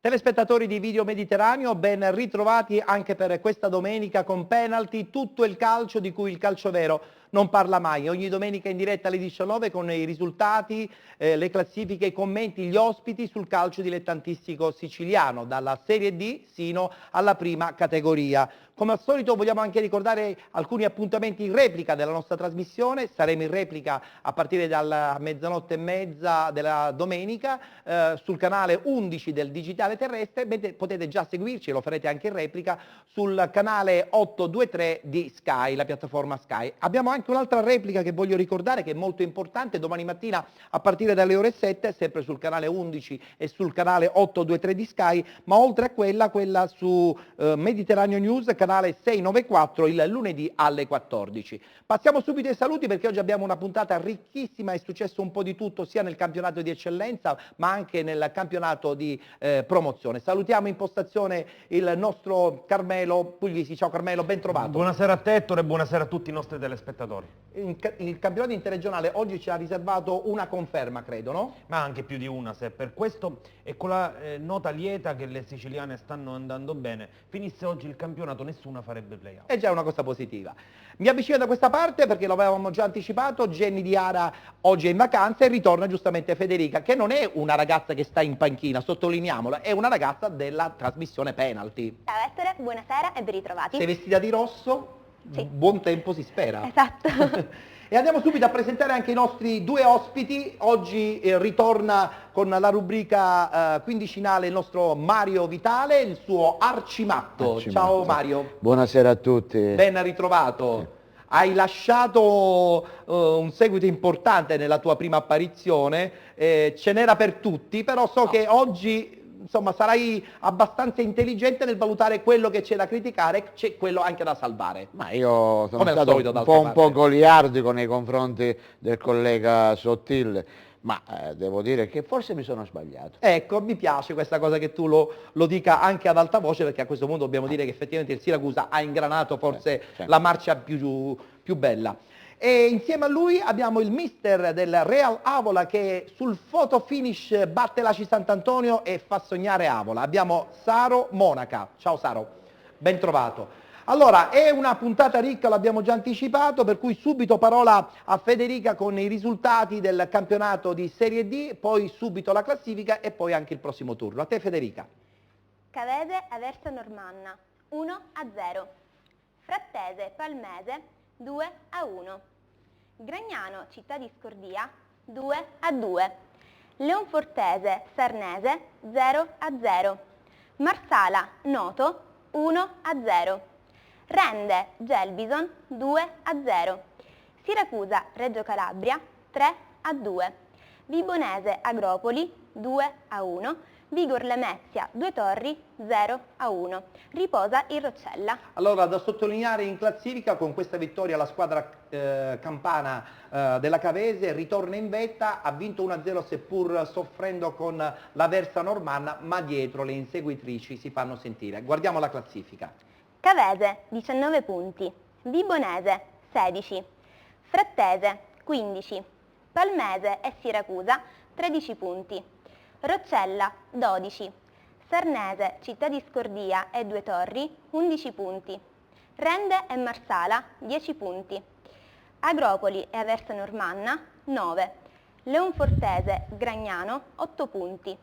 Telespettatori di Video Mediterraneo, ben ritrovati anche per questa domenica con penalty, tutto il calcio di cui il calcio vero non parla mai. Ogni domenica in diretta alle 19 con i risultati, le classifiche, i commenti, gli ospiti sul calcio dilettantistico siciliano, dalla Serie D sino alla prima categoria. Come al solito vogliamo anche ricordare alcuni appuntamenti in replica della nostra trasmissione. Saremo in replica a partire dalla mezzanotte e mezza della domenica sul canale 11 del Digitale Terrestre. Potete già seguirci, lo farete anche in replica, sul canale 823 di Sky, la piattaforma Sky. Abbiamo anche un'altra replica che voglio ricordare, che è molto importante, domani mattina a partire dalle ore 7, sempre sul canale 11 e sul canale 823 di Sky, ma oltre a quella su Mediterraneo News, canale 694, il lunedì alle 14. Passiamo subito ai saluti, perché oggi abbiamo una puntata ricchissima, è successo un po' di tutto sia nel campionato di eccellenza ma anche nel campionato di promozione. Salutiamo in postazione il nostro Carmelo Puglisi. Ciao Carmelo, ben trovato. Buonasera a te Ettore e buonasera a tutti i nostri telespettatori. Il campionato interregionale oggi ci ha riservato una conferma, credo, no? Ma anche più di una, se per questo è con la nota lieta che le siciliane stanno andando bene. Finisse oggi il campionato nessuna farebbe play-out. È già una cosa positiva. Mi avvicino da questa parte perché lo avevamo già anticipato, Jenny Diara oggi è in vacanza e ritorna giustamente Federica, che non è una ragazza che sta in panchina, sottolineiamola, è una ragazza della trasmissione Penalty. Ciao Ettore, buonasera e ben ritrovati. Sei vestita di rosso? Sì. Buon tempo si spera. Esatto. E andiamo subito a presentare anche i nostri due ospiti. Oggi ritorna con la rubrica quindicinale il nostro Mario Vitale, il suo Arcimatto. Ciao Mario. Buonasera a tutti. Ben ritrovato. Hai lasciato un seguito importante nella tua prima apparizione, ce n'era per tutti, però so che oggi insomma sarai abbastanza intelligente nel valutare quello che c'è da criticare, c'è quello anche da salvare. Ma io sono Come al stato solito, d'altra un po' parte. goliardico nei confronti del collega Sottil, ma devo dire che forse mi sono sbagliato. Ecco, mi piace questa cosa che tu lo dica anche ad alta voce, perché a questo punto dobbiamo dire che effettivamente il Siracusa ha ingranato forse certo. la marcia più bella. E insieme a lui abbiamo il mister del Real Avola che sul photo finish batte l'Aci Sant'Antonio e fa sognare Avola. Abbiamo Saro Monaca. Ciao Saro, ben trovato. Allora, è una puntata ricca, l'abbiamo già anticipato, per cui subito parola a Federica con i risultati del campionato di Serie D, poi subito la classifica e poi anche il prossimo turno. A te Federica. Cavese Aversa Normanna 1-0. Frattese Palmese 2-1. Gragnano Città di Scordia 2-2. Leonfortese Sarnese 0-0. Marsala Noto 1-0. Rende Gelbison 2-0. Siracusa Reggio Calabria 3-2. Vibonese Agropoli 2-1. Vigor Lamezia Due Torri 0-1. Riposa il Roccella. Allora, da sottolineare in classifica, con questa vittoria la squadra campana della Cavese ritorna in vetta, ha vinto 1-0 seppur soffrendo con l'Aversa Normanna, ma dietro le inseguitrici si fanno sentire. Guardiamo la classifica. Cavese 19 punti. Vibonese 16. Frattese 15. Palmese e Siracusa 13 punti. Roccella 12. Sarnese, Città di Scordia e Due Torri 11 punti. Rende e Marsala 10 punti. Agropoli e Aversa Normanna 9. Leonfortese, Gragnano 8 punti.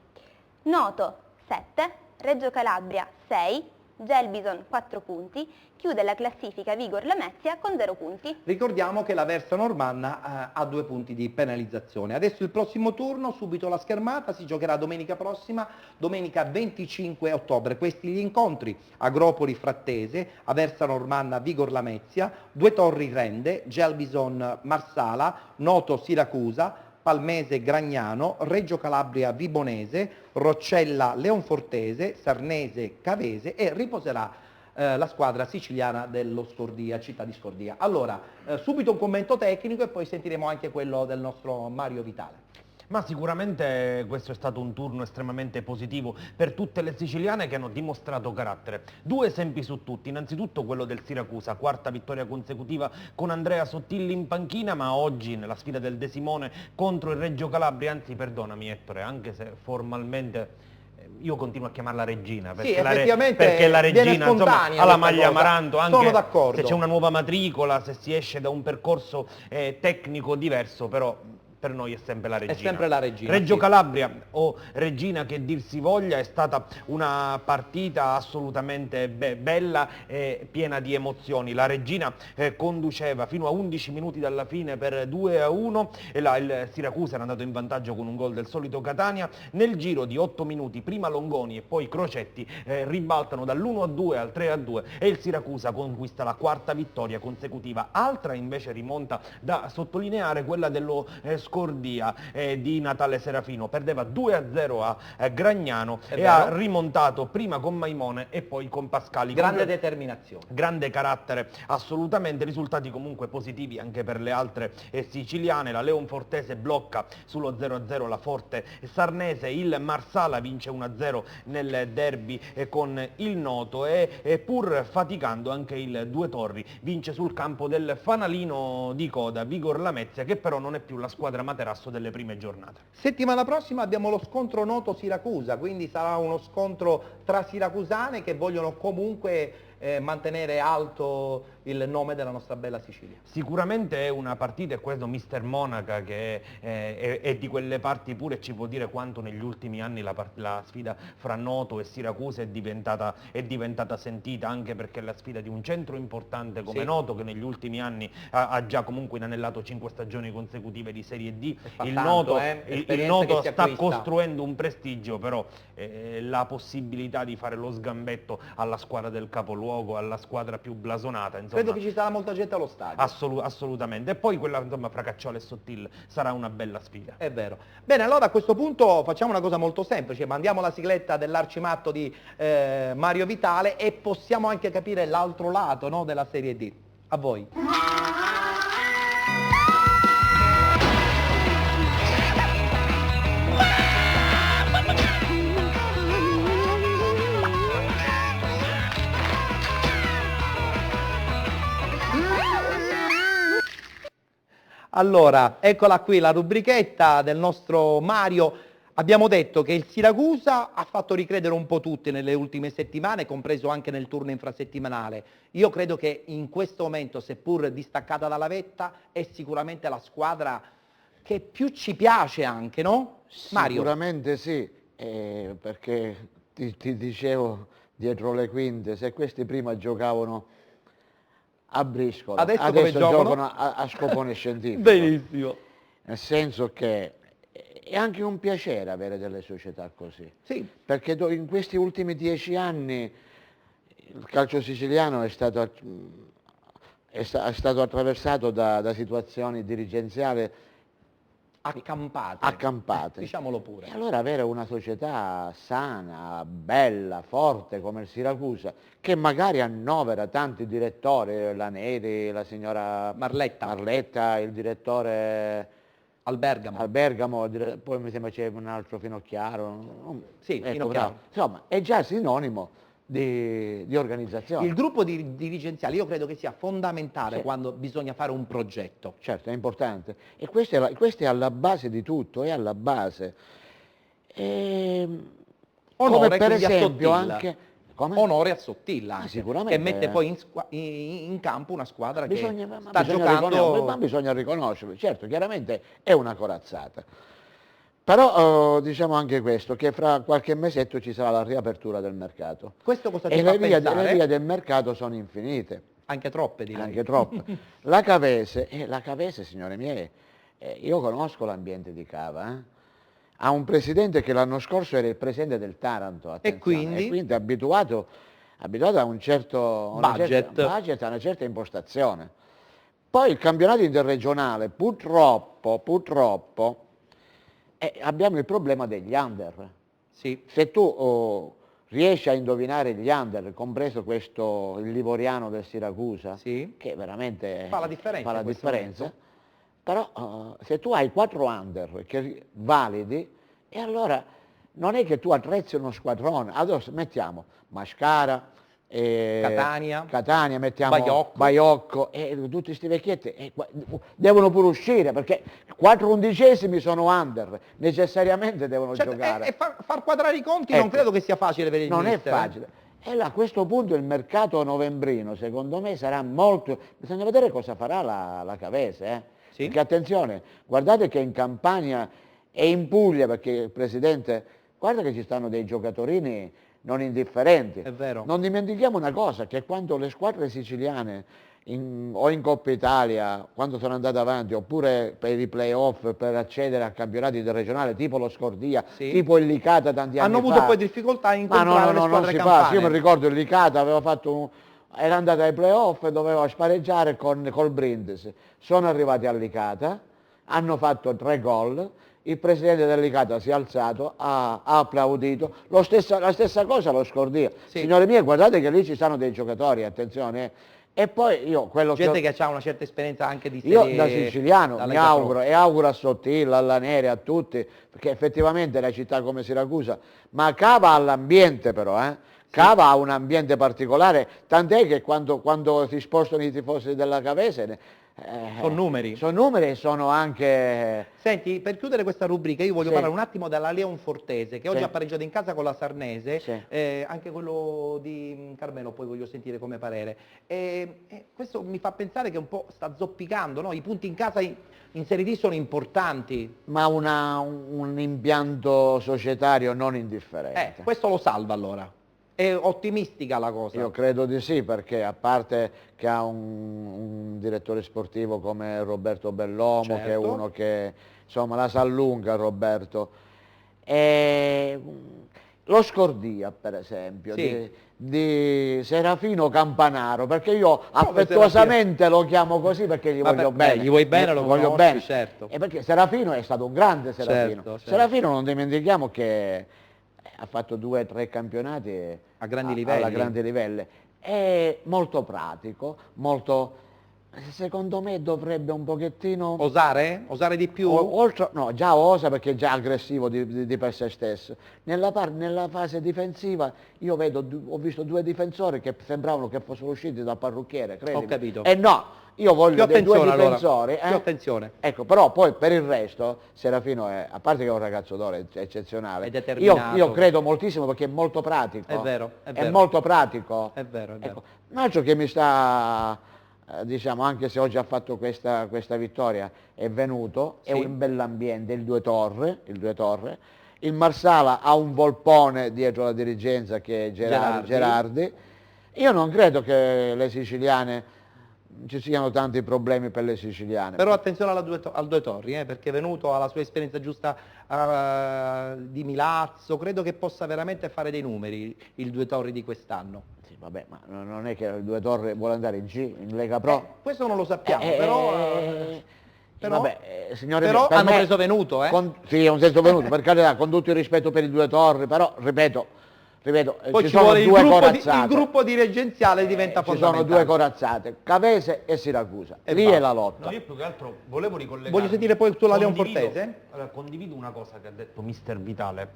Noto 7. Reggio Calabria 6. Gelbison 4 punti, chiude la classifica Vigor Lamezia con 0 punti. Ricordiamo che l'Aversa Normanna ha 2 punti di penalizzazione. Adesso il prossimo turno, subito la schermata, si giocherà domenica prossima, domenica 25 ottobre. Questi gli incontri: Agropoli Frattese, Aversa Normanna Vigor Lamezia, Due Torri Rende, Gelbison Marsala, Noto Siracusa, Palmese Gragnano, Reggio Calabria Vibonese, Roccella Leonfortese, Sarnese Cavese e riposerà la squadra siciliana dello Scordia, Città di Scordia. Allora, subito un commento tecnico e poi sentiremo anche quello del nostro Mario Vitale. Ma sicuramente questo è stato un turno estremamente positivo per tutte le siciliane che hanno dimostrato carattere. Due esempi su tutti, innanzitutto quello del Siracusa, quarta vittoria consecutiva con Andrea Sottilli in panchina, ma oggi nella sfida del De Simone contro il Reggio Calabria, anzi perdonami Ettore, anche se formalmente io continuo a chiamarla regina, Sì, perché, effettivamente perché la viene regina insomma, spontanea ha la questa maglia cosa. amaranto, Sono anche d'accordo. se c'è una nuova matricola, se si esce da un percorso tecnico diverso, però per noi è sempre la regina. È sempre la regina, Reggio sì. Calabria, o regina che dir si voglia, è stata una partita assolutamente bella e piena di emozioni. La regina conduceva fino a 11 minuti dalla fine per 2-1 e il Siracusa era andato in vantaggio con un gol del solito Catania. Nel giro di 8 minuti prima Longoni e poi Crocetti ribaltano dall'1-2 al 3-2 e il Siracusa conquista la quarta vittoria consecutiva. Altra invece rimonta da sottolineare quella dello Scordia di Natale Serafino, perdeva 2-0 a Gragnano e ha rimontato prima con Maimone e poi con Pascali. Grande determinazione. Grande carattere, assolutamente, risultati comunque positivi anche per le altre siciliane. La Leonfortese blocca sullo 0-0 la Forte Sarnese, il Marsala vince 1-0 nel derby con il Noto e pur faticando anche il Due Torri vince sul campo del fanalino di coda Vigor Lamezia, che però non è più la squadra materasso delle prime giornate. Settimana prossima abbiamo lo scontro Noto-Siracusa, quindi sarà uno scontro tra siracusane che vogliono comunque mantenere alto il nome della nostra bella Sicilia. Sicuramente è una partita, e questo mister Monaca che è di quelle parti pure ci può dire quanto negli ultimi anni la sfida fra Noto e Siracusa è diventata sentita, anche perché è la sfida di un centro importante come Noto, che negli ultimi anni ha già comunque inanellato 5 stagioni consecutive di Serie D. Il Noto sta costruendo un prestigio, però la possibilità di fare lo sgambetto alla squadra del capoluogo, alla squadra più blasonata, insomma, credo che ci sarà molta gente allo stadio. Assolutamente, e poi quella insomma fra Cacciola e Sottil sarà una bella sfida. È vero. Bene, allora a questo punto facciamo una cosa molto semplice, mandiamo la sigletta dell'arcimatto di Mario Vitale e possiamo anche capire l'altro lato, no, della Serie D. A voi. Allora, eccola qui la rubrichetta del nostro Mario. Abbiamo detto che il Siracusa ha fatto ricredere un po' tutti nelle ultime settimane, compreso anche nel turno infrasettimanale. Io credo che in questo momento, seppur distaccata dalla vetta, è sicuramente la squadra che più ci piace anche, no? Mario? Sicuramente sì, perché ti dicevo dietro le quinte, se questi prima giocavano a briscola, adesso giocano a scopone scientifico. Benissimo. Nel senso che è anche un piacere avere delle società così. Sì. Perché in questi ultimi 10 anni il calcio siciliano è stato attraversato da situazioni dirigenziali accampate. Diciamolo pure. E allora avere una società sana, bella, forte come il Siracusa, che magari annovera tanti direttori, la Neri, la signora Marletta, il direttore al Bergamo, poi mi sembra c'è un altro Finocchiaro. Sì, Finocchiaro. Insomma, è già sinonimo di organizzazione. Il gruppo dirigenziale io credo che sia fondamentale quando bisogna fare un progetto. Certo, è importante. E questo è alla base di tutto, è alla base. Onore come per esempio anche... Onore a Sottilla, anche, sicuramente, che mette poi in campo una squadra che sta giocando... Ma bisogna riconoscerlo, certo, chiaramente è una corazzata. Però diciamo anche questo, che fra qualche mesetto ci sarà la riapertura del mercato. Questo cosa ti fa pensare? Le vie del mercato sono infinite. Anche troppe, direi. Anche troppe. La Cavese, signori miei, io conosco l'ambiente di Cava, ha un presidente che l'anno scorso era il presidente del Taranto, e quindi è abituato a un certo budget, a una certa impostazione. Poi il campionato interregionale, purtroppo, abbiamo il problema degli under. Sì. Se tu riesci a indovinare gli under, compreso il livoriano del Siracusa, che veramente fa la differenza, però se tu hai 4 under validi, e allora non è che tu attrezzi uno squadrone, adesso mettiamo Mascara, Catania, mettiamo Baiocco e tutti questi vecchietti devono pure uscire, perché 4 undicesimi sono under, necessariamente devono giocare. E far quadrare i conti Ecco, non credo che sia facile per il non mister. è facile. E a questo punto il mercato novembrino, secondo me, sarà molto... Bisogna vedere cosa farà la Cavese, Sì. Perché attenzione, guardate che in Campania e in Puglia, perché il Presidente... Guarda che ci stanno dei giocatori non indifferenti. È vero. Non dimentichiamo una cosa, che quando le squadre siciliane o in Coppa Italia, quando sono andate avanti, oppure per i play-off per accedere a campionati del regionale, tipo lo Scordia, Sì. tipo il Licata tanti anni Hanno fa. avuto poi difficoltà a incontrare le non squadre si campane. fa. Io mi ricordo il Licata aveva fatto era andato ai play-off e doveva spareggiare col Brindisi. Sono arrivati al Licata, hanno fatto 3 gol. Il presidente del Licata si è alzato, ha applaudito, la stessa cosa lo Scordia. Sì. Signore mie, guardate che lì ci sono dei giocatori, attenzione. E poi io quello Gente che... che ha una certa esperienza anche di serie... Io da siciliano mi auguro e auguro a Sottile, alla Neri, a tutti, perché effettivamente è una città come Siracusa, ma Cava all'ambiente però, Cava ha un ambiente particolare, tant'è che quando si spostano i tifosi della Cavese... Sono numeri. Sono numeri e sono anche... Senti, per chiudere questa rubrica io voglio Sì. parlare un attimo della Leonfortese, che oggi Sì. ha pareggiato in casa con la Sarnese, Sì. anche quello di Carmelo poi voglio sentire come parere. Questo mi fa pensare che un po' sta zoppicando, no? I punti in casa in Serie D sono importanti. Ma un impianto societario non indifferente. Questo lo salva allora. È ottimistica la cosa. Io credo di sì, perché a parte che ha un direttore sportivo come Roberto Bellomo, Certo. che è uno che insomma la sa lunga Roberto, e lo Scordia per esempio, Sì. di Serafino Campanaro, perché io affettuosamente lo chiamo così perché gli voglio bene. Gli vuoi bene, lo voglio conosci, bene. certo. E perché Serafino è stato un grande Serafino. Certo. Serafino non dimentichiamo che ha fatto 2 o 3 campionati A grandi livelli. alla grandi livelli. È molto pratico, molto, secondo me dovrebbe un pochettino... Osare? Osare di più? No, già osa perché è già aggressivo di per sé stesso. Nella fase difensiva io ho visto 2 difensori che sembravano che fossero usciti dal parrucchiere, credimi. Ho capito. E no, io voglio Più dei 2 attenzione, allora. difensori. Più attenzione. Ecco, però poi per il resto Serafino è, a parte che è un ragazzo d'oro, è eccezionale. È determinato. Io credo moltissimo perché è molto pratico. È vero, è È vero. molto pratico. È vero, è vero. Ecco, un altro che mi sta, diciamo, anche se oggi ha fatto questa vittoria, è venuto, Sì. è un bell'ambiente, il Due Torre. Il Marsala ha un volpone dietro la dirigenza che è Gerardi. Io non credo che le siciliane ci siano tanti problemi per le siciliane. Però attenzione al Due Torri, perché è venuto alla sua esperienza giusta di Milazzo, credo che possa veramente fare dei numeri il Due Torri di quest'anno. Sì, vabbè, ma non è che il Due Torre vuole andare in G, in Lega Pro. Questo non lo sappiamo, però Signore però mie, per hanno me- preso Venuto, Sì, è un senso venuto, per carità, con tutto il rispetto per i Due Torri, però, ripeto, Poi ci ci sono vuole il 2 gruppo, corazzate. il gruppo dirigenziale diventa Ci sono fondamentale. 2 corazzate, Cavese e Siracusa. E Lì basta. è la lotta. No, io più che altro volevo ricollegarmi. Voglio sentire poi sulla Condivido- Leonfortese. Allora, condivido una cosa che ha detto mister Vitale,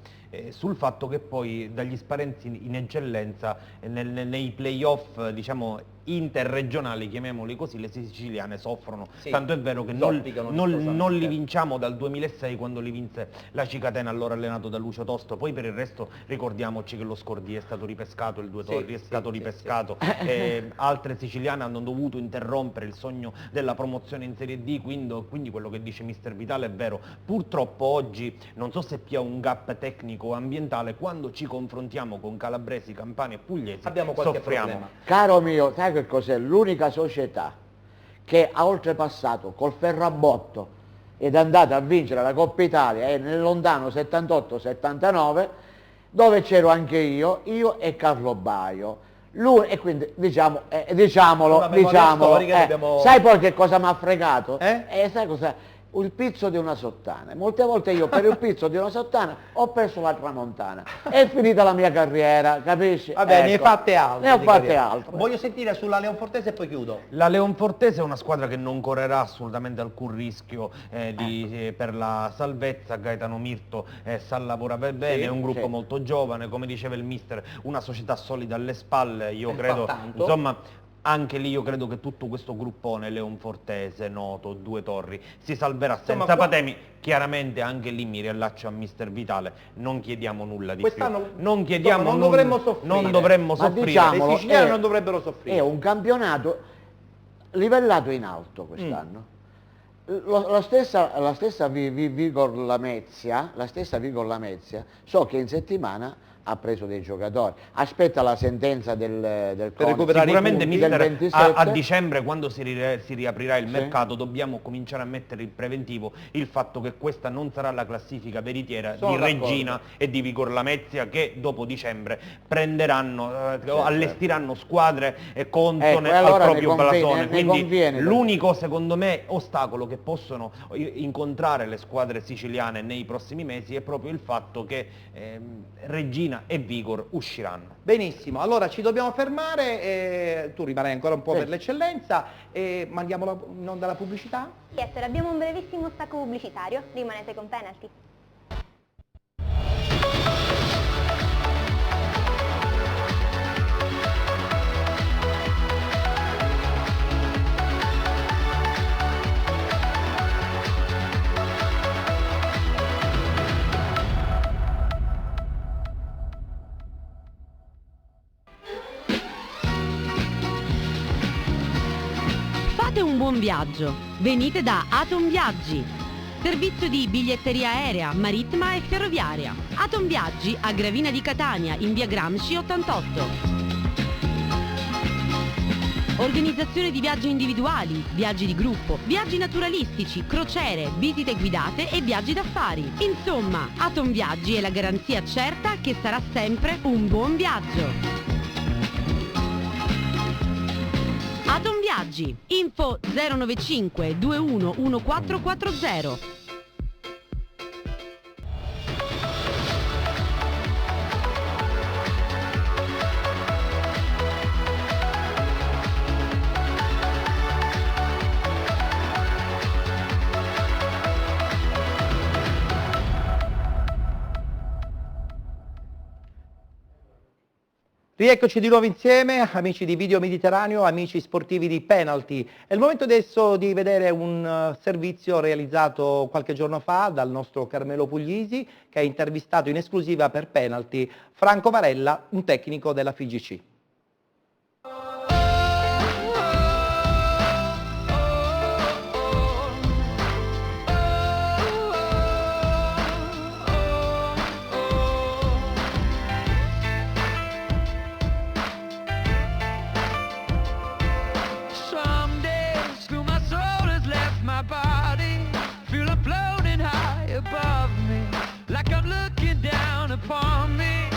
sul fatto che poi dagli sparenzi in eccellenza nei playoff, diciamo, interregionali, chiamiamoli così, le siciliane soffrono. Sì, Tanto è vero che zoppicano non vistosamente. li vinciamo dal 2006 quando li vinse la Cicatena, allora allenato da Lucio Tosto. Poi per il resto ricordiamoci che lo Scordia è stato ripescato, il Due Sì, Torri è sì, stato sì, ripescato, altre siciliane hanno dovuto interrompere il sogno della promozione in Serie D, quindi quello che dice mister Vitale è vero. Purtroppo oggi, non so se più un gap tecnico o ambientale, quando ci confrontiamo con calabresi, campani e pugliesi Abbiamo qualche soffriamo. problema. Caro mio, sai che cos'è? L'unica società che ha oltrepassato col ferrabotto ed è andata a vincere la Coppa Italia è nel lontano 78-79, dove c'ero anche io e Carlo Baio. Lui, e quindi diciamolo, Una memoria storica, dobbiamo- sai poi che cosa mi ha fregato? Eh? Sai cosa? il pizzo di una sottana. Molte volte io per il pizzo di una sottana ho perso la tramontana. È finita la mia carriera, capisci? Vabbè, ne hai Ecco, fatte altre. Ne ho di fatte carriera. altre. Voglio sentire sulla Leonfortese e poi chiudo. La Leonfortese è una squadra che non correrà assolutamente alcun rischio per la salvezza. Gaetano Mirto sa lavorare bene, Sì, è un gruppo sì. molto giovane, come diceva il mister, una società solida alle spalle, io Fa credo, tanto. insomma, anche lì io credo che tutto questo gruppone Leonfortese, Noto, Due Torri si salverà Insomma, senza qua- patemi. Chiaramente anche lì mi riallaccio a mister Vitale, non chiediamo nulla di Quest'anno, più. Non chiediamo insomma, non nulla- dovremmo soffrire. non dovremmo Ma soffrire. diciamolo, Le siciliane è- non dovrebbero soffrire. È un campionato livellato in alto quest'anno. La stessa Vigor Lamezia, so che in settimana ha preso dei giocatori, aspetta la sentenza del CONI, recuperare i Sicuramente punti mister, del 27. a dicembre, quando si riaprirà il Sì. mercato, dobbiamo cominciare a mettere in preventivo il fatto che questa non sarà la classifica veritiera Sono di d'accordo. Reggina e di Vigor Lamezia, che dopo dicembre prenderanno, Certo. allestiranno squadre contro Ecco, al allora proprio ne conviene- blasone. ne Quindi conviene. l'unico, secondo me, ostacolo che possono incontrare le squadre siciliane nei prossimi mesi è proprio il fatto che Reggina e Vigor usciranno. Benissimo, allora ci dobbiamo fermare, tu rimarrai ancora un po' Sì. per l'eccellenza e mandiamo in onda la pubblicità? Yes, abbiamo un brevissimo stacco pubblicitario, rimanete con Penalty. Fate un buon viaggio. Venite da Atom Viaggi. Servizio di biglietteria aerea, marittima e ferroviaria. Atom Viaggi a Gravina di Catania, in via Gramsci 88. Organizzazione di viaggi individuali, viaggi di gruppo, viaggi naturalistici, crociere, visite guidate e viaggi d'affari. Insomma, Atom Viaggi è la garanzia certa che sarà sempre un buon viaggio. Atom Viaggi, info 095 21 1440. Rieccoci di nuovo insieme, amici di Video Mediterraneo, amici sportivi di Penalty. È il momento adesso di vedere un servizio realizzato qualche giorno fa dal nostro Carmelo Puglisi, che ha intervistato in esclusiva per Penalty Franco Varella, un tecnico della FIGC. Some days feel my soul has left my body, feel it floating high above me, like I'm looking down upon me.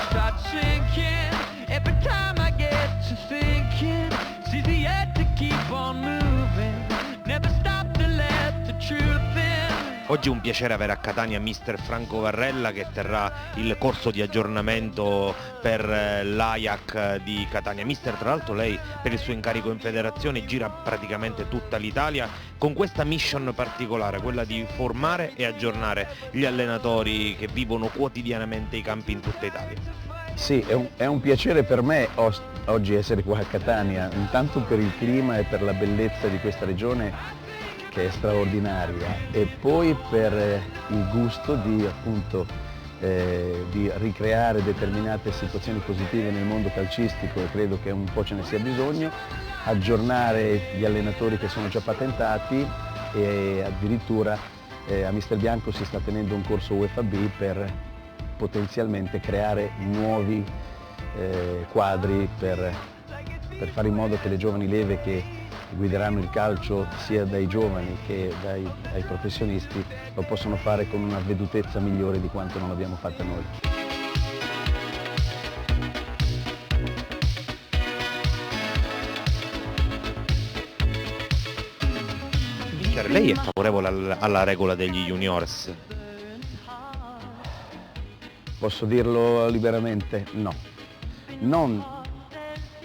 Start sinking every time I get to thinking, it's easy yet to keep on moving, never stop to let the truth in. Oggi è un piacere avere a Catania mister Franco Varella, che terrà il corso di aggiornamento per l'Ajax di Catania. Mister, tra l'altro lei per il suo incarico in federazione gira praticamente tutta l'Italia con questa mission particolare, quella di formare e aggiornare gli allenatori che vivono quotidianamente i campi in tutta Italia. Sì, è un piacere per me oggi essere qua a Catania, intanto per il clima e per la bellezza di questa regione che è straordinaria, e poi per il gusto di appunto di ricreare determinate situazioni positive nel mondo calcistico, e credo che un po' ce ne sia bisogno, aggiornare gli allenatori che sono già patentati, e addirittura a Mister Bianco si sta tenendo un corso UEFA B per potenzialmente creare nuovi quadri per fare in modo che le giovani leve che guideranno il calcio sia dai giovani che dai professionisti lo possono fare con una vedutezza migliore di quanto non l'abbiamo fatta noi. Mister, lei è favorevole alla regola degli juniores? Posso dirlo liberamente? No. Non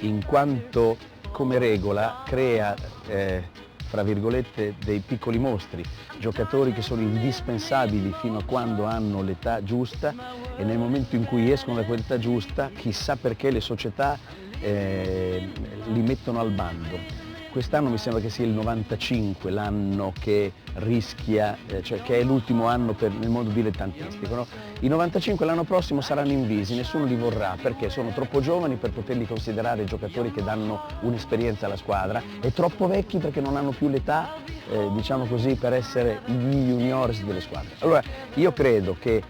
in quanto come regola crea, fra virgolette, dei piccoli mostri, giocatori che sono indispensabili fino a quando hanno l'età giusta e nel momento in cui escono da quell'età giusta, chissà perché le società li mettono al bando. Quest'anno mi sembra che sia il 95 l'anno che rischia, cioè che è l'ultimo anno nel mondo dilettantistico. No? I 95 l'anno prossimo saranno invisi, nessuno li vorrà perché sono troppo giovani per poterli considerare giocatori che danno un'esperienza alla squadra e troppo vecchi perché non hanno più l'età, diciamo così, per essere gli juniors delle squadre. Allora io credo che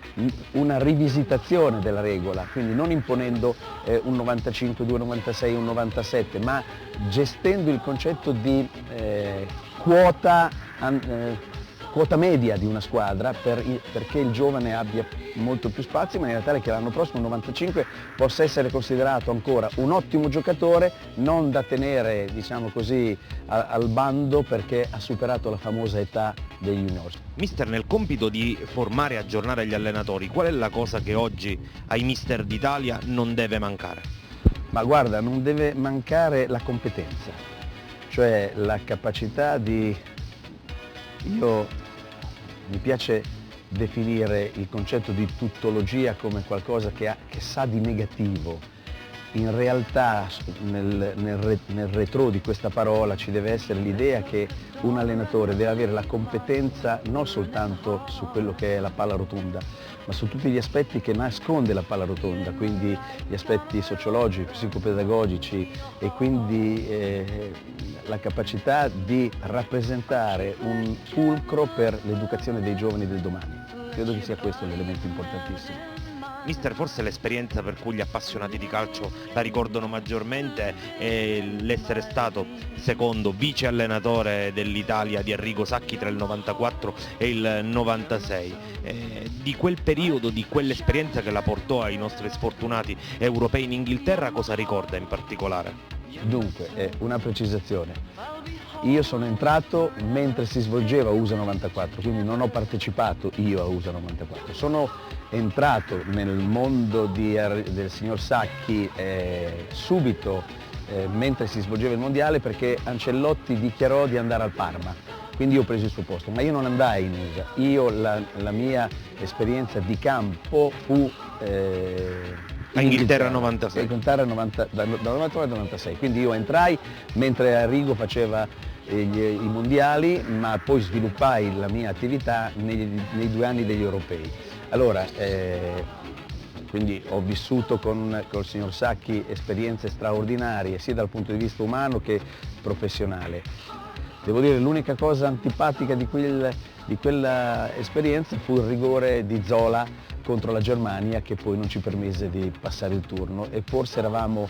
una rivisitazione della regola, quindi non imponendo un 95, 2, 96, un 97, ma gestendo il concetto di quota media di una squadra perché il giovane abbia molto più spazio in maniera tale che l'anno prossimo il 95 possa essere considerato ancora un ottimo giocatore, non da tenere, diciamo così, al bando perché ha superato la famosa età dei juniors. Mister, nel compito di formare e aggiornare gli allenatori, qual è la cosa che oggi ai mister d'Italia non deve mancare? Ma guarda, non deve mancare la competenza, cioè la capacità di... Mi piace definire il concetto di tuttologia come qualcosa che sa di negativo. In realtà nel retro di questa parola ci deve essere l'idea che un allenatore deve avere la competenza non soltanto su quello che è la palla rotonda, ma su tutti gli aspetti che nasconde la palla rotonda, quindi gli aspetti sociologici, psicopedagogici e quindi la capacità di rappresentare un fulcro per l'educazione dei giovani del domani. Credo che sia questo un elemento importantissimo. Mister, forse l'esperienza per cui gli appassionati di calcio la ricordano maggiormente è l'essere stato secondo vice allenatore dell'Italia di Arrigo Sacchi tra il 94 e il 96. Di quel periodo, di quell'esperienza che la portò ai nostri sfortunati europei in Inghilterra, cosa ricorda in particolare? Dunque, una precisazione. Io sono entrato mentre si svolgeva USA 94, quindi non ho partecipato io a USA 94. Sono entrato nel mondo del signor Sacchi subito mentre si svolgeva il mondiale perché Ancelotti dichiarò di andare al Parma, quindi io ho preso il suo posto, ma io non andai in USA. La mia esperienza di campo fu Inghilterra 96. Dal 94 al 96, quindi io entrai mentre Arrigo faceva i mondiali, ma poi sviluppai la mia attività nei 2 anni degli europei. Allora, quindi ho vissuto col signor Sacchi esperienze straordinarie sia dal punto di vista umano che professionale. Devo dire l'unica cosa antipatica di quella esperienza fu il rigore di Zola contro la Germania che poi non ci permise di passare il turno e forse eravamo,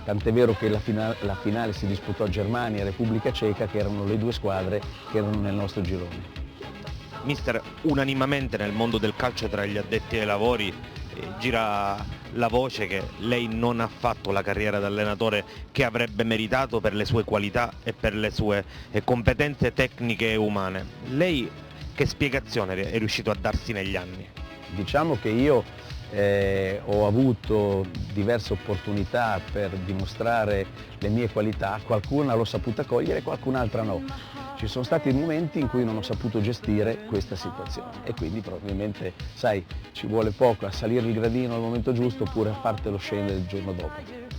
tant'è vero che la finale si disputò Germania e Repubblica Ceca, che erano le 2 squadre che erano nel nostro girone. Mister, unanimamente nel mondo del calcio tra gli addetti ai lavori gira la voce che lei non ha fatto la carriera da allenatore che avrebbe meritato per le sue qualità e per le sue competenze tecniche e umane. Lei che spiegazione è riuscito a darsi negli anni? Diciamo che io ho avuto diverse opportunità per dimostrare le mie qualità, qualcuna l'ho saputa cogliere, qualcun'altra no. Ci sono stati momenti in cui non ho saputo gestire questa situazione e quindi probabilmente, sai, ci vuole poco a salire il gradino al momento giusto oppure a fartelo scendere il giorno dopo.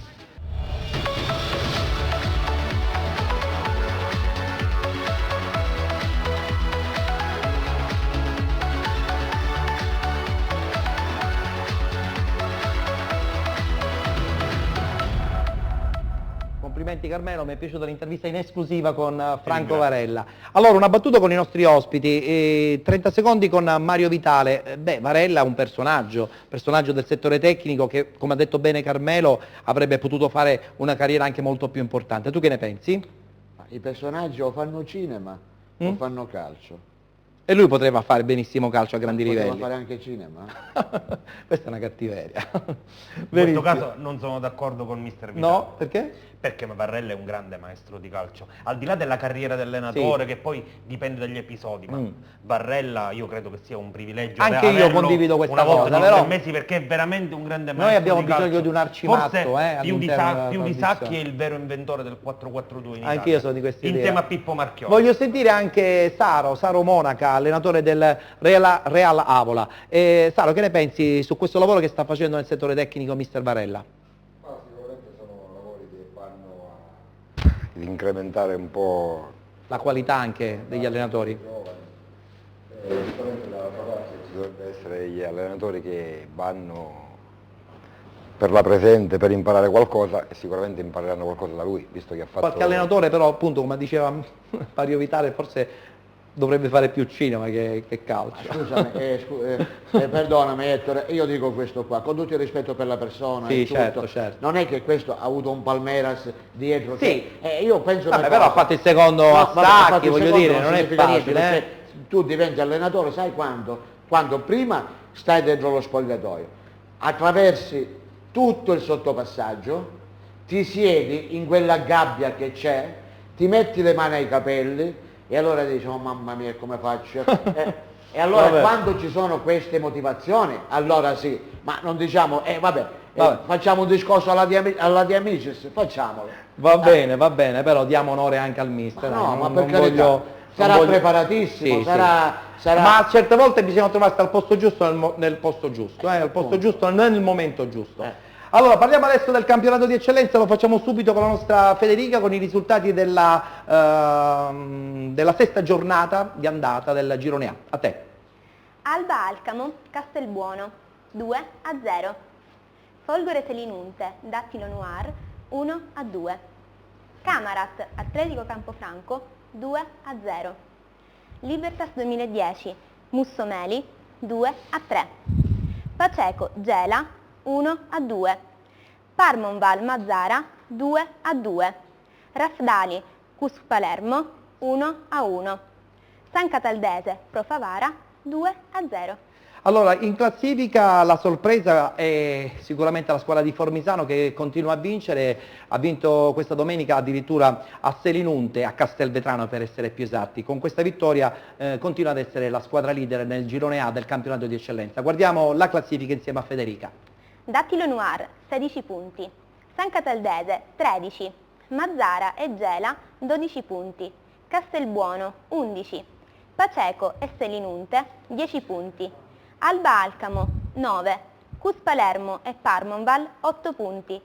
Complimenti Carmelo, mi è piaciuta l'intervista in esclusiva con Franco Varella. Allora, una battuta con i nostri ospiti, 30 secondi con Mario Vitale. Varella è un personaggio del settore tecnico che, come ha detto bene Carmelo, avrebbe potuto fare una carriera anche molto più importante. Tu che ne pensi? I personaggi o fanno cinema o fanno calcio. E lui poteva fare benissimo calcio a grandi livelli. Poteva fare anche cinema. Questa è una cattiveria. In questo caso non sono d'accordo con Mister Vitale. No, perché? perché Varrella è un grande maestro di calcio, al di là della carriera dell'allenatore che poi dipende dagli episodi, ma Varrella io credo che sia un privilegio anche io averlo condivido questa una volta cosa, ogni però 3 mesi, perché è veramente un grande maestro noi abbiamo di bisogno calcio. di un arcimatto, Forse più di, all'interno della più di trasmissione. Sacchi è il vero inventore del 4-4-2 in Italia. Anche io sono di questa idea. Insieme a Pippo Marchioni. Voglio sentire anche Saro Monaca, allenatore del Real Avola. Saro, che ne pensi su questo lavoro che sta facendo nel settore tecnico mister Varella? Sicuramente sono lavori che vanno ad incrementare un po' La qualità anche degli allenatori? sicuramente dall'altra parte ci dovrebbe essere gli allenatori che vanno per la presente, per imparare qualcosa, e sicuramente impareranno qualcosa da lui, visto che ha fatto... Qualche allenatore però, appunto, come diceva Mario Vitale, forse dovrebbe fare più cinema che calcio. Scusami, perdonami Ettore, io dico questo qua, con tutto il rispetto per la persona, Sì, e tutto, certo. non è che questo ha avuto un Palmeiras dietro, Sì. che, io penso Vabbè, una però ha cosa. fatto il secondo No, a vabbè, ha fatto Sacchi, il voglio secondo, dire, non è significa niente, facile. perché tu diventi allenatore, sai quando? Quando prima stai dentro lo spogliatoio, attraversi tutto il sottopassaggio, ti siedi in quella gabbia che c'è, ti metti le mani ai capelli e allora dici, oh mamma mia, come faccio? E allora Vabbè. quando ci sono queste motivazioni, allora sì, ma non diciamo, vabbè, Vabbè. facciamo un discorso alla di Amicis, facciamolo. Va bene, però diamo onore anche al mister. Ma dai, no, ma non per carità, voglio- sarà non voglio- preparatissimo, Sì, sarà... Ma a certe volte bisogna trovarsi al posto giusto nel posto giusto, al posto giusto nel momento giusto. Allora, parliamo adesso del campionato di eccellenza, lo facciamo subito con la nostra Federica, con i risultati della sesta giornata di andata del girone A. A te. Alba Alcamo, Castelbuono, 2-0. Folgore Selinunte, Dattilo Noir, 1-2. Camarat, Atletico Campofranco, 2-0. Libertas 2010, Mussomeli, 2-3. Paceco Gela, 1-2. Parmonval Mazzara, 2-2. Rafdali Cus Palermo, 1-1. San Cataldese Pro Favara, 2-0. Allora, in classifica la sorpresa è sicuramente la squadra di Formisano che continua a vincere, ha vinto questa domenica addirittura a Selinunte, a Castelvetrano per essere più esatti. Con questa vittoria continua ad essere la squadra leader nel girone A del campionato di eccellenza. Guardiamo la classifica insieme a Federica. Dattilo Noir, 16 punti. San Cataldese, 13. Mazzara e Gela, 12 punti. Castelbuono, 11. Paceco e Selinunte, 10 punti. Alba Alcamo, 9. Cus Palermo e Parmonval, 8 punti.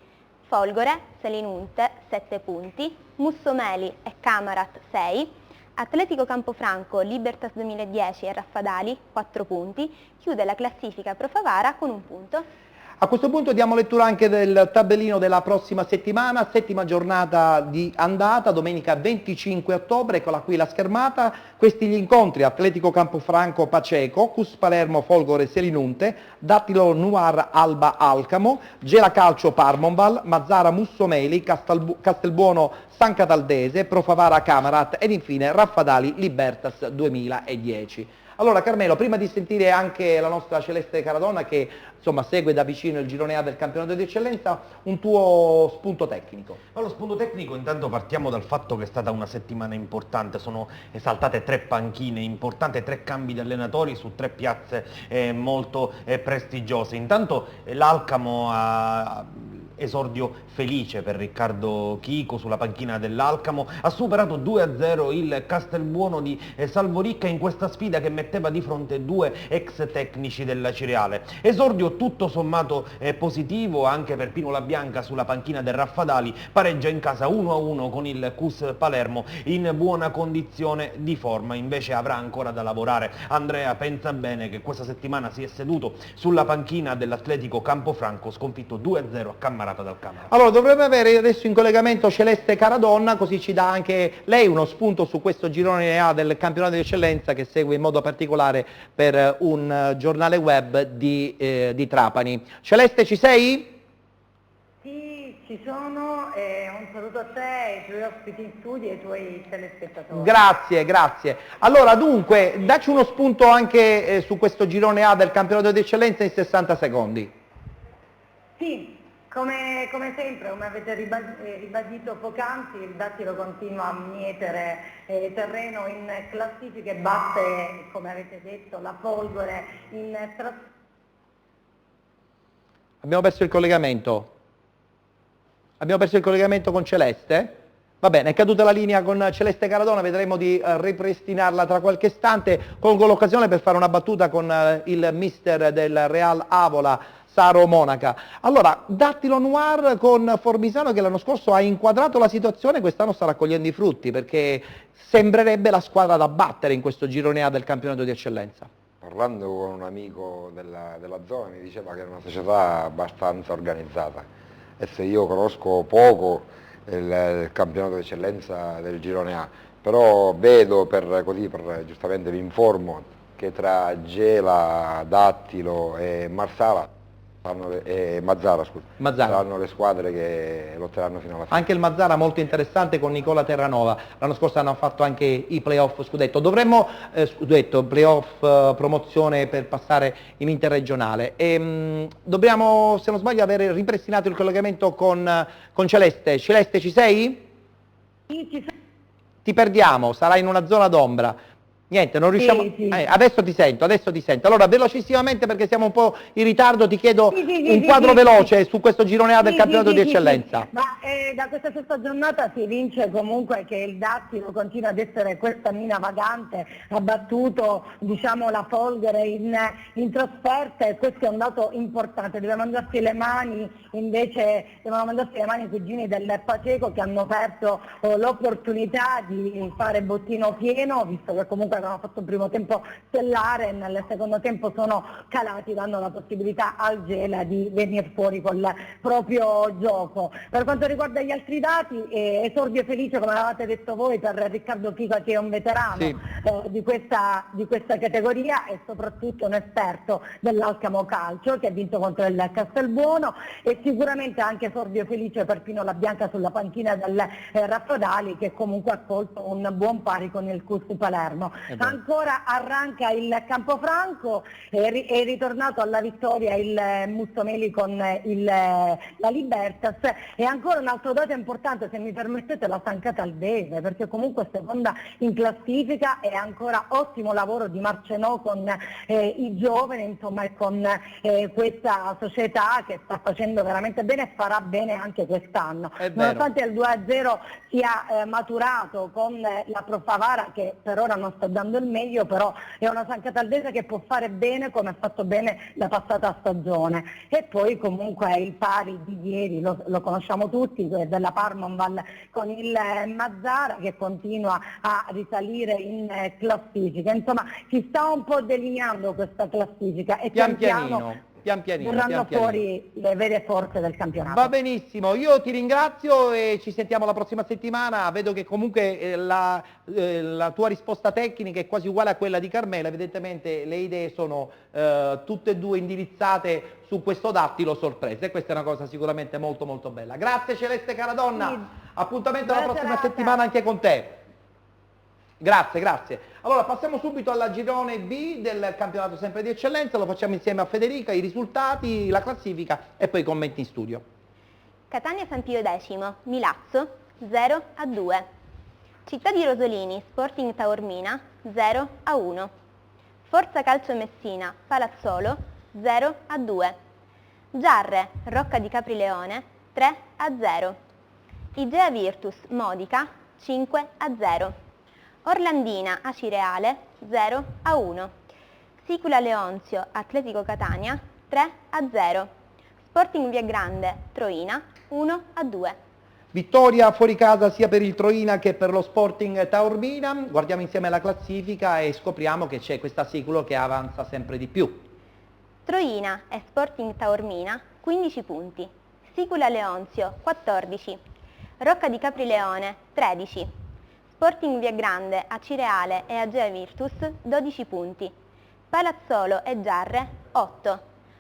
Folgore, Selinunte, 7 punti. Mussomeli e Camarat, 6. Atletico Campofranco, Libertas 2010 e Raffadali, 4 punti. Chiude la classifica Pro Favara con 1 punto. A questo punto diamo lettura anche del tabellino della prossima settimana, settima giornata di andata, domenica 25 ottobre, eccola qui la schermata, questi gli incontri: Atletico Campofranco Paceco, Cus Palermo Folgore Selinunte, Dattilo Noir Alba Alcamo, Gela Calcio Parmonval, Mazzara Mussomeli, Castelbuono San Cataldese, Pro Favara Camarat ed infine Raffadali Libertas 2010. Allora Carmelo, prima di sentire anche la nostra Celeste Caradonna che insomma segue da vicino il girone A del campionato di eccellenza, un tuo spunto tecnico. Ma lo spunto tecnico, intanto partiamo dal fatto che è stata una settimana importante, sono saltate 3 panchine importanti, 3 cambi di allenatori su 3 piazze molto prestigiose. Intanto l'Alcamo ha esordio felice per Riccardo Chico sulla panchina dell'Alcamo, ha superato 2-0 il Castelbuono di Salvoricca in questa sfida che metteva di fronte 2 ex tecnici della Cireale. Esordio tutto sommato positivo anche per Pino La Bianca sulla panchina del Raffadali, pareggia in casa 1-1 con il Cus Palermo in buona condizione di forma, invece avrà ancora da lavorare Andrea Pensabene, che questa settimana si è seduto sulla panchina dell'Atletico Campofranco, sconfitto 2-0 a Cammarata dal Camera. Allora dovrebbe avere adesso in collegamento Celeste Caradonna, così ci dà anche lei uno spunto su questo girone A del campionato di eccellenza che segue in modo particolare per un giornale web di Trapani. Celeste, ci sei? Sì, ci sono, un saluto a te, ai tuoi ospiti in studio e ai tuoi telespettatori. Grazie. Allora dunque, dacci uno spunto anche su questo girone A del campionato di eccellenza in 60 secondi. Sì, come sempre, come avete ribadito poc'anzi, il Dattilo continua a mietere terreno in classifiche, batte, come avete detto, la Folgore in trasferta. Abbiamo perso il collegamento. Abbiamo perso il collegamento con Celeste. Va bene, è caduta la linea con Celeste Caradona, vedremo di ripristinarla tra qualche istante. Colgo l'occasione per fare una battuta con il mister del Real Avola, Saro Monaca. Allora, Dattilo Noir con Formisano che l'anno scorso ha inquadrato la situazione, quest'anno sta raccogliendo i frutti, perché sembrerebbe la squadra da battere in questo girone A del campionato di eccellenza. Parlando con un amico della zona mi diceva che è una società abbastanza organizzata e se io conosco poco il campionato di eccellenza del girone A, però vedo giustamente vi informo che tra Gela, Dattilo e Marsala e Mazzara, saranno le squadre che lotteranno fino alla fine. Anche il Mazzara molto interessante con Nicola Terranova, l'anno scorso hanno fatto anche i playoff scudetto, dovremmo playoff promozione per passare in interregionale e dobbiamo, se non sbaglio, avere ripristinato il collegamento con Celeste. Celeste, ci sei? Sì, ci sono. Ti perdiamo, sarai in una zona d'ombra. Niente, non riusciamo... Sì. Adesso ti sento. Allora, velocissimamente, perché siamo un po' in ritardo, ti chiedo un quadro veloce su questo girone A del campionato di eccellenza. Ma da questa sesta giornata si vince comunque che il Dattilo continua ad essere questa mina vagante, ha battuto la Folgore in trasferta e questo è un dato importante. Devono mangiarsi le mani i cugini del Paceco che hanno perso l'opportunità di fare bottino pieno, visto che comunque avevano fatto un primo tempo stellare, nel secondo tempo sono calati, danno la possibilità al Gela di venire fuori col proprio gioco. Per quanto riguarda gli altri dati, esordio felice, come avevate detto voi, per Riccardo Fica, che è un veterano di questa categoria e soprattutto un esperto dell'Alcamo Calcio, che ha vinto contro il Castelbuono, e sicuramente anche esordio felice per Pino La Bianca sulla panchina del Raffadali, che comunque ha colto un buon pari con il Cus Palermo. Ancora arranca il Campofranco, è ritornato alla vittoria il Mustomeli con la Libertas, e ancora un altro dato importante, se mi permettete, la San Cataldese, perché comunque è seconda in classifica e ancora ottimo lavoro di Marcenò con i giovani, insomma, e con questa società che sta facendo veramente bene e farà bene anche quest'anno. Nonostante il 2-0 sia maturato con la Profavara, che per ora non sta dando il meglio, però è una San Cataldese che può fare bene come ha fatto bene la passata stagione. E poi comunque il pari di ieri lo conosciamo tutti, della Parmonval con il Mazzara, che continua a risalire in classifica. Insomma, si sta un po' delineando questa classifica e pian piano verranno fuori le vere forze del campionato. Va benissimo, io ti ringrazio e ci sentiamo la prossima settimana. Vedo che comunque la tua risposta tecnica è quasi uguale a quella di Carmela, evidentemente le idee sono tutte e due indirizzate su questo Dattilo sorpresa e questa è una cosa sicuramente molto molto bella. Grazie Celeste Caradonna, appuntamento alla prossima settimana anche con te. Grazie. Allora passiamo subito alla girone B del campionato sempre di eccellenza, lo facciamo insieme a Federica, i risultati, la classifica e poi i commenti in studio. Catania San Pio X, Milazzo 0-2. Città di Rosolini, Sporting Taormina 0-1. Forza Calcio Messina, Palazzolo 0-2. Giarre, Rocca di Caprileone 3-0. Igea Virtus, Modica 5-0. Orlandina Acireale 0-1. Sicula Leonzio Atletico Catania 3-0. Sporting Viagrande Troina 1-2. Vittoria fuori casa sia per il Troina che per lo Sporting Taormina. Guardiamo insieme la classifica e scopriamo che c'è questa Siculo che avanza sempre di più. Troina e Sporting Taormina 15 punti. Sicula Leonzio 14. Rocca di Caprileone 13. Sporting Viagrande, Acireale e Agea Virtus 12 punti. Palazzolo e Giarre 8.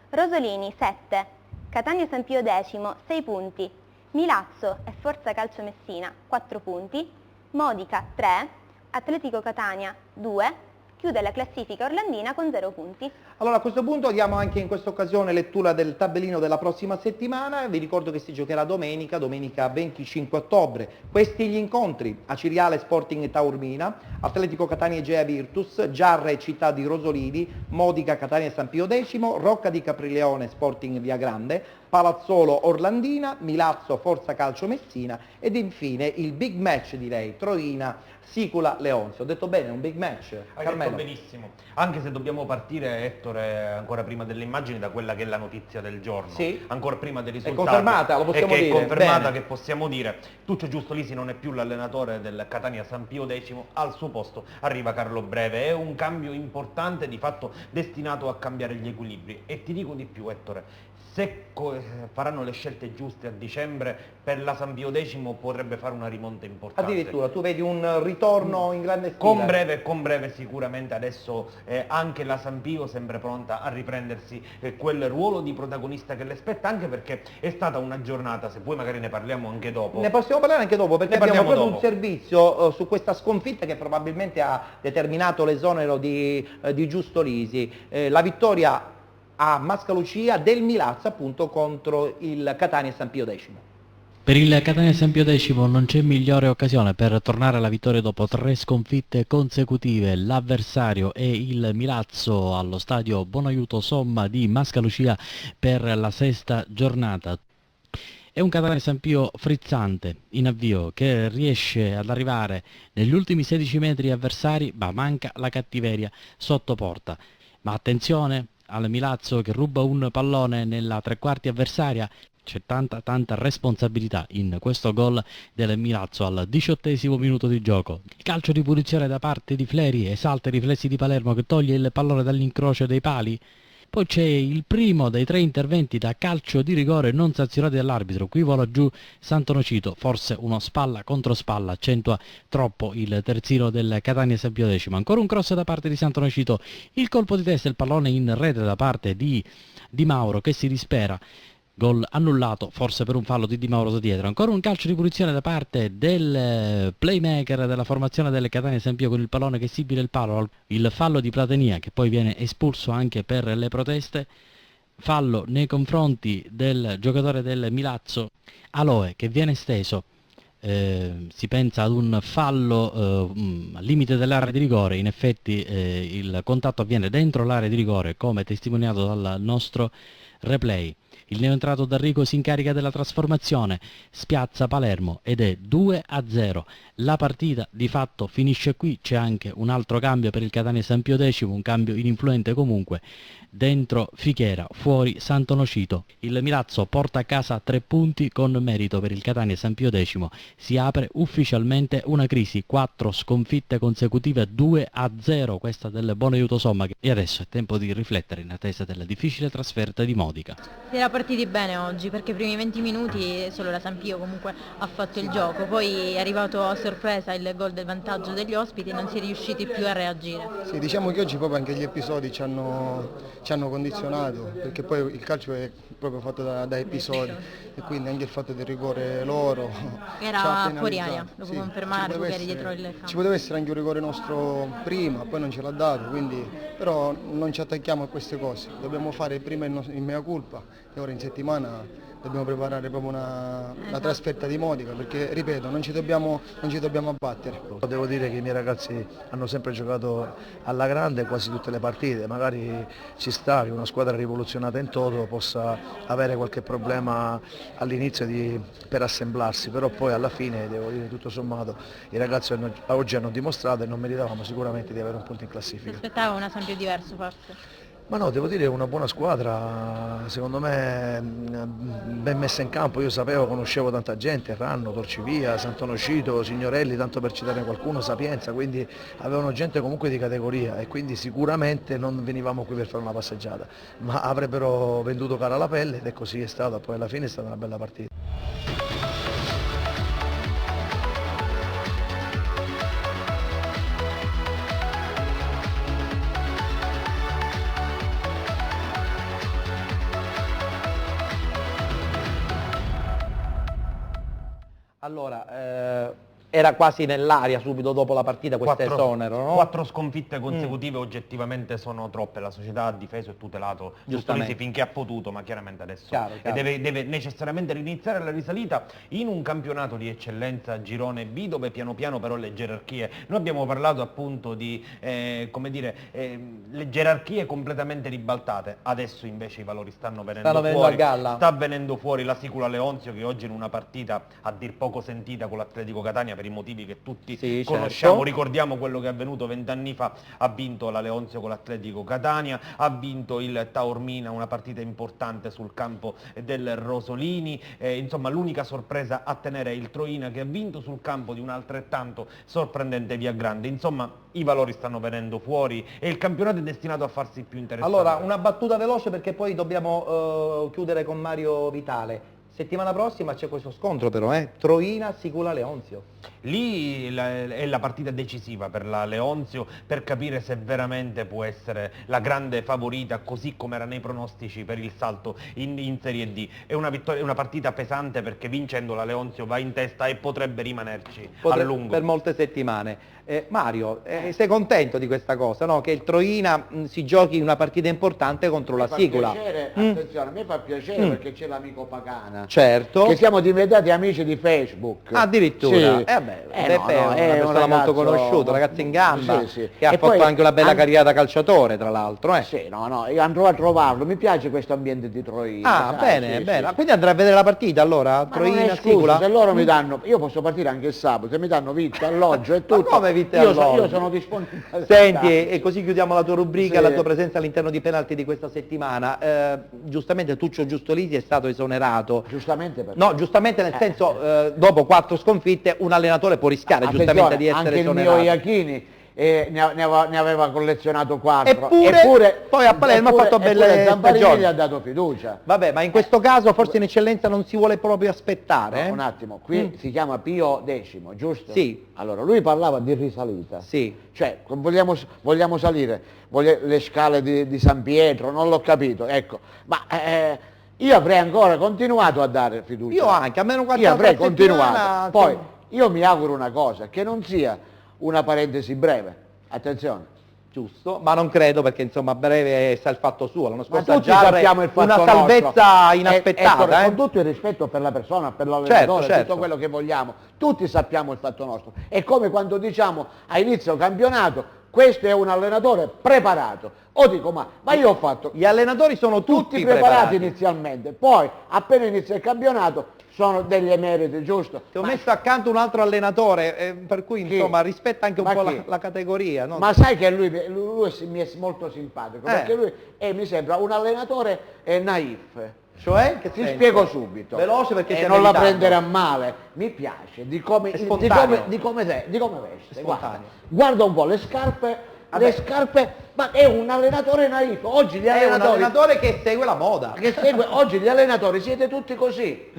Rosolini 7. Catania San Pio X 6 punti. Milazzo e Forza Calcio Messina 4 punti. Modica 3. Atletico Catania 2. Chiude la classifica orlandina con 0 punti. Allora a questo punto diamo anche in questa occasione lettura del tabellino della prossima settimana. Vi ricordo che si giocherà domenica 25 ottobre. Questi gli incontri: Aciriale Sporting Taormina, Atletico Catania Egea Virtus, Giarre Città di Rosolini, Modica Catania San Pio X, Rocca di Caprileone Sporting Via Grande, Palazzolo Orlandina, Milazzo Forza Calcio Messina ed infine il big match, direi, Troina Sicula Leonzio. Ho detto bene, un big match? Hai Carmelo? detto benissimo, anche se dobbiamo partire, Ettore, ancora prima delle immagini, da quella che è la notizia del giorno, Sì. ancora prima dei È risultati. confermata, lo possiamo e che dire. è confermata, Bene. che possiamo dire. Tuccio Giustolisi non è più l'allenatore del Catania San Pio X, al suo posto arriva Carlo Breve. È un cambio importante, di fatto destinato a cambiare gli equilibri. E ti dico di più, Ettore, se faranno le scelte giuste a dicembre, per la San Pio X potrebbe fare una rimonta importante. Addirittura, tu vedi un ritorno in grande stile? Con breve sicuramente adesso anche la San Pio sembra pronta a riprendersi quel ruolo di protagonista che le spetta, anche perché è stata una giornata, se poi magari ne parliamo anche dopo. Ne possiamo parlare anche dopo, perché Ne abbiamo parliamo proprio dopo. un servizio su questa sconfitta che probabilmente ha determinato l'esonero di Giustolisi. La vittoria a Mascalucia del Milazzo appunto contro il Catania San Pio X. Per il Catania San Pio X non c'è migliore occasione per tornare alla vittoria dopo 3 sconfitte consecutive. L'avversario è il Milazzo allo stadio Buonaiuto Somma di Mascalucia per la 6ª giornata. È un Catania San Pio frizzante, in avvio, che riesce ad arrivare negli ultimi 16 metri avversari, ma manca la cattiveria sotto porta. Ma attenzione al Milazzo che ruba un pallone nella tre quarti avversaria. C'è tanta responsabilità in questo gol del Milazzo al 18° minuto di gioco. Il calcio di punizione da parte di Fleri esalta i riflessi di Palermo che toglie il pallone dall'incrocio dei pali. Poi c'è il primo dei 3 interventi da calcio di rigore non sanzionati dall'arbitro. Qui vola giù Santonocito, forse uno spalla contro spalla, accentua troppo il terzino del Catania San Pio X. Ancora un cross da parte di Santonocito, il colpo di testa, il pallone in rete da parte di Mauro che si dispera. Gol annullato, forse per un fallo di Di Mauro da dietro. Ancora un calcio di punizione da parte del playmaker della formazione del Catania San Pio con il pallone che sibila il palo. Il fallo di Platenia che poi viene espulso anche per le proteste. Fallo nei confronti del giocatore del Milazzo, Aloe, che viene esteso. Si pensa ad un fallo al limite dell'area di rigore. In effetti il contatto avviene dentro l'area di rigore, come testimoniato dal nostro replay. Il neoentrato D'Arrigo si incarica della trasformazione, spiazza Palermo ed è 2-0. La partita di fatto finisce qui. C'è anche un altro cambio per il Catania San Pio X, un cambio ininfluente comunque. Dentro Fichera, fuori Santonocito. Il Milazzo porta a casa 3 punti con merito per il Catania San Pio X. Si apre ufficialmente una crisi, 4 sconfitte consecutive, 2-0, questa del Buonaiuto Somma. E adesso è tempo di riflettere in attesa della difficile trasferta di Modica. Si era partiti bene oggi, perché i primi 20 minuti solo la San Pio comunque ha fatto il gioco, poi è arrivato a sorpresa il gol del vantaggio degli ospiti e non si è riusciti più a reagire. Sì, diciamo che oggi proprio anche gli episodi ci hanno condizionato, perché poi il calcio è proprio fatto da episodi e quindi anche il fatto del rigore loro Era fuori aria, lo può confermare, tu che eri dietro il campo. Ci poteva essere anche un rigore nostro prima, poi non ce l'ha dato, quindi però non ci attacchiamo a queste cose, dobbiamo fare prima il mea culpa e ora in settimana dobbiamo preparare proprio una trasferta di Modica, perché ripeto non ci dobbiamo abbattere. Devo dire che i miei ragazzi hanno sempre giocato alla grande quasi tutte le partite, magari ci sta che una squadra rivoluzionata in toto possa avere qualche problema all'inizio per assemblarsi, però poi alla fine devo dire tutto sommato i ragazzi oggi hanno dimostrato e non meritavamo sicuramente di avere un punto in classifica. Si aspettava un esempio diverso forse? Ma no, devo dire una buona squadra, secondo me ben messa in campo. Io conoscevo tanta gente, Ranno, Torcivia, Santonocito, Signorelli, tanto per citare qualcuno, Sapienza, quindi avevano gente comunque di categoria e quindi sicuramente non venivamo qui per fare una passeggiata, ma avrebbero venduto cara la pelle ed è così è stato, poi alla fine è stata una bella partita. Allora, era quasi nell'aria subito dopo la partita questo esonero, no? 4 sconfitte consecutive oggettivamente sono troppe, la società ha difeso e tutelato Giustolisi finché ha potuto, ma chiaramente adesso Chiaro. deve necessariamente riniziare la risalita in un campionato di eccellenza girone B, dove piano piano però le gerarchie, noi abbiamo parlato appunto di le gerarchie completamente ribaltate, adesso invece i valori stanno venendo fuori, a galla. sta venendo fuori la Sicula Leonzio, che oggi in una partita a dir poco sentita con l'Atletico Catania, per i motivi che tutti conosciamo, certo. ricordiamo quello che è avvenuto 20 anni fa, ha vinto la Leonzio con l'Atletico Catania, ha vinto il Taormina, una partita importante sul campo del Rosolini, insomma l'unica sorpresa a tenere è il Troina, che ha vinto sul campo di un altrettanto sorprendente Viagrande. Insomma i valori stanno venendo fuori e il campionato è destinato a farsi più interessante. Allora, una battuta veloce perché poi dobbiamo chiudere con Mario Vitale. Settimana prossima c'è questo scontro però, Troina Sicula Leonzio. Lì è la partita decisiva per la Leonzio, per capire se veramente può essere la grande favorita, così come era nei pronostici per il salto in Serie D. È una partita pesante, perché vincendo la Leonzio va in testa e potrebbe rimanerci a lungo. Per molte settimane. Mario, sei contento di questa cosa, no? Che il Troina si giochi una partita importante contro la Sicula? Attenzione, a me fa piacere perché c'è l'amico Pagana. Certo. Che siamo diventati amici di Facebook. Addirittura? Sì. È una persona molto conosciuta, ragazzo in gamba, che ha E fatto poi anche una bella carriera da calciatore, tra l'altro. Sì, io andrò a trovarlo, mi piace questo ambiente di Troina. Bene, bene. Quindi andrai a vedere la partita allora? Troina, Sicula? Se loro mi danno, io posso partire anche il sabato, se mi danno vitto, alloggio e tutto. Ma come vitto e io alloggio? sono disponibile. Senti, e così chiudiamo la tua rubrica, la tua presenza all'interno di Penalty di questa settimana. Giustamente Tuccio Giustolisi è stato esonerato. Giustamente perché? No, giustamente nel senso, dopo 4 sconfitte un allenatore può rischiare giustamente di essere anche esonerato. Il mio Iachini ne aveva collezionato 4. Eppure poi a Palermo ha fatto belle stagioni. Gli ha dato fiducia. Vabbè, ma in questo caso forse in eccellenza non si vuole proprio aspettare? No, un attimo, qui si chiama Pio X, giusto? Sì. Allora, lui parlava di risalita. Sì. Cioè, vogliamo salire, le scale di San Pietro, non l'ho capito, ecco. Ma io avrei ancora continuato a dare fiducia. Io anche, almeno 4 Io avrei continuato. settimana, Poi, io mi auguro una cosa, che non sia una parentesi breve. Attenzione. Giusto, ma non credo, perché insomma a breve sa il fatto suo, l'anno Ma scorso tutti sappiamo il fatto una nostro. salvezza inaspettata. Con tutto il rispetto per la persona, per l'allenatore, Certo. tutto quello che vogliamo, tutti sappiamo il fatto nostro. È come quando diciamo a inizio campionato, questo è un allenatore preparato. O dico, ma io ho fatto... Gli allenatori sono tutti preparati inizialmente, poi appena inizia il campionato sono degli emeriti, giusto? Ti ho messo accanto un altro allenatore, per cui insomma rispetta anche un po' la categoria. No? Ma sai che lui mi è molto simpatico, perché lui mi sembra un allenatore naif. Cioè? Che ti spiego subito. Veloce, perché non la prendere a male. Mi piace di come veste. Guarda un po' le scarpe, ma è un allenatore naif. Oggi gli allenatori, è un allenatore che segue la moda. Oggi gli allenatori siete tutti così.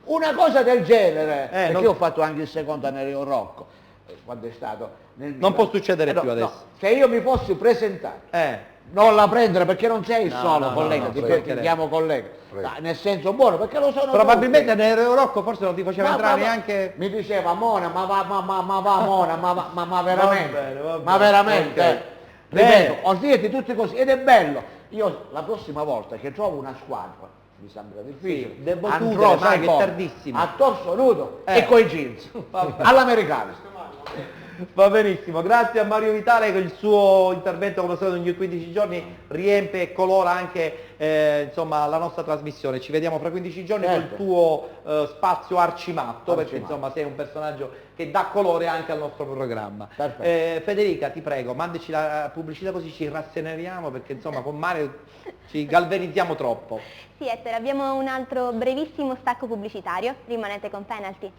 Una cosa del genere, perché io ho fatto anche il secondo a Nereo Rocco, quando è stato nel non può succedere più adesso. Se io mi fossi presentato, non la prendere, perché non sei il solo collega, ti chiamo collega, nel senso buono, perché lo sono. Probabilmente nel Rocco forse non ti faceva entrare neanche. Mi diceva Mona, ma veramente, ripeto, ho siete tutti così, ed è bello. Io la prossima volta che trovo una squadra, mi sembra difficile, devo andrò, chiudere, che è tardissimo, a torso nudo e coi jeans, all'americana. Va benissimo, grazie a Mario Vitale, che il suo intervento, come stato ogni 15 giorni, riempie e colora anche insomma, la nostra trasmissione. Ci vediamo fra 15 giorni con il tuo spazio Arcimatto, perché insomma sei un personaggio che dà colore anche al nostro programma. Federica, ti prego, mandaci la pubblicità così ci rasseneriamo, perché insomma con Mario ci galvanizziamo troppo. Sì, Ettore, abbiamo un altro brevissimo stacco pubblicitario, rimanete con Penalty.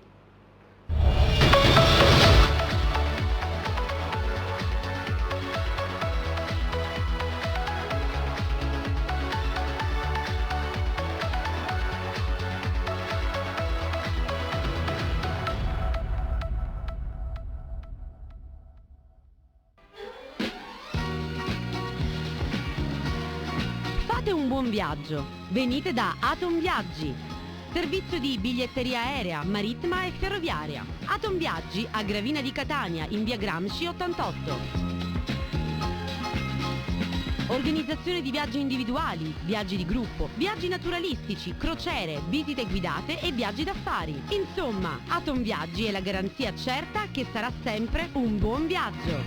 Fate un buon viaggio. Venite da Atom Viaggi. Servizio di biglietteria aerea, marittima e ferroviaria. Aton Viaggi a Gravina di Catania in via Gramsci 88. Organizzazione di viaggi individuali, viaggi di gruppo, viaggi naturalistici, crociere, visite guidate e viaggi d'affari. Insomma, Aton Viaggi è la garanzia certa che sarà sempre un buon viaggio.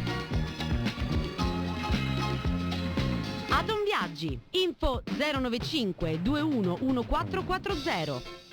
Aton Viaggi, info 095 21 1440.